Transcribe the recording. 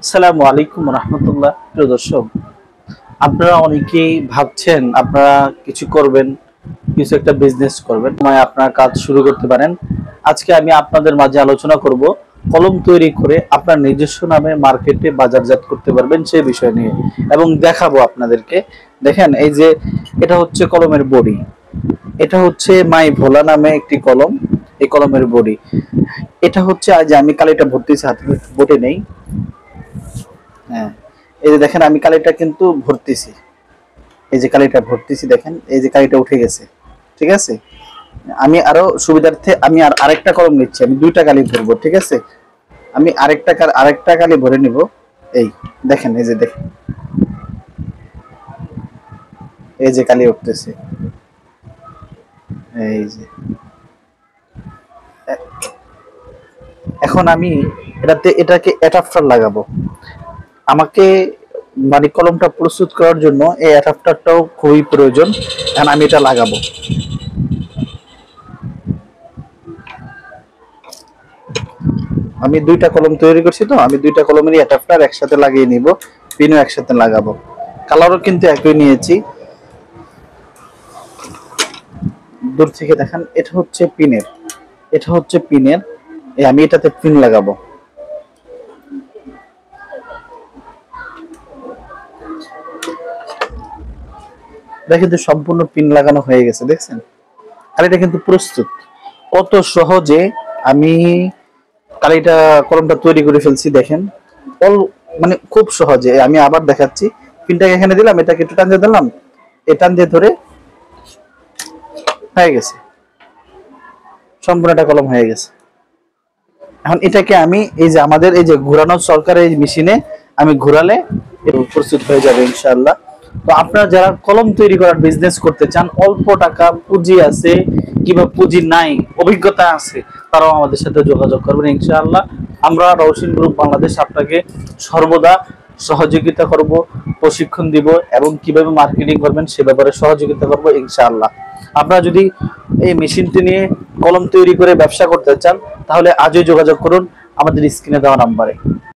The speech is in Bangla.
আসসালামু আলাইকুম রহমতুল্লাহ। প্রিয় দর্শক, আপনারা অনেকেই ভাবছেন আপনারা কিছু করবেন, কিছু একটা বিজনেস করবেন, আপনার কাজ শুরু করতে পারেন। আজকে আমি আপনাদের মাঝে আলোচনা করব কলম তৈরি করে আপনার নিজস্ব নামে মার্কেটে বাজারজাত করতে পারবেন সেই বিষয় নিয়ে, এবং দেখাবো আপনাদেরকে। দেখেন, এই যে এটা হচ্ছে কলমের বডি, এটা হচ্ছে মাই ভোলা নামে একটি কলম। এই কলমের বডি এটা হচ্ছে, আজ আমি কালিটা ভর্তিছি, হাতে বটে নেই। হ্যাঁ, এই যে দেখেন আমি কালিটা কিন্তু ভরতেছি, এই যে কালিটা ভরতেছি, দেখেন এই যে কালিটা উঠে গেছে। ঠিক আছে, আমি আরো সুবিধার্থে আমি আরেকটা কলম নিচ্ছি, আমি দুইটা কালি ভরবো। ঠিক আছে, আমি আরেকটা কালি ভরে নিব। এই দেখেন, এই যে দেখেন, এই যে কালি উঠতেছে, এই যে। এখন আমি এটাকে অ্যাডাপ্টার লাগাবো। আমাকে মানে কলমটা প্রস্তুত করার জন্য এই অ্যাডাপ্টারটাও খুবই প্রয়োজন, কারণ আমি এটা লাগাবো। আমি দুইটা কলম তৈরি করছি, তো আমি দুইটা কলমেরই অ্যাডাপ্টার একসাথে লাগিয়ে নিব, পিনও একসাথে লাগাবো। কালারও কিন্তু একই নিয়েছি। দূর থেকে দেখেন, এটা হচ্ছে পিনের, এটা হচ্ছে পিনের। আমি এটাতে পিন লাগাবো। এটা কিন্তু সম্পূর্ণ পিন লাগানো হয়ে গেছে, দেখছেন? আর এটা কিন্তু প্রস্তুত। কত সহজে আমি কালিটা কলমটা তৈরি করে ফেলছি, দেখেন। অল মানে খুব সহজে। আমি আবার দেখাচ্ছি, পিনটাকে এখানে দিলাম, এটাকে একটু টান দিয়ে দিলাম, এই টান দিয়ে ধরে হয়ে গেছে, সম্পূর্ণ একটা কলম হয়ে গেছে। এখন এটাকে আমি এই যে আমাদের এই যে ঘোরানো সরকারের এই মেশিনে আমি ঘোরালে এটা প্রস্তুত হয়ে যাবে ইনশাআল্লাহ। তো আপনারা যারা কলম তৈরি করার বিজনেস করতে চান, অল্প টাকা পুঁজি আছে কিংবা পুঁজি নাই, অভিজ্ঞতা আছে, তারাও আমাদের সাথে যোগাযোগ করবেন ইনশাআল্লাহ। আমরা রওশন গ্রুপ বাংলাদেশ আপনাকে সর্বদা সহযোগিতা করব, প্রশিক্ষণ দিব, এবং কিভাবে মার্কেটিং করবেন সে ব্যাপারে সহযোগিতা করব ইনশাআল্লাহ। আপনারা যদি এই মেশিনটি নিয়ে কলম তৈরি করে ব্যবসা করতে চান, তাহলে আজই যোগাযোগ করুন আমাদের স্ক্রিনে দেওয়া নাম্বারে।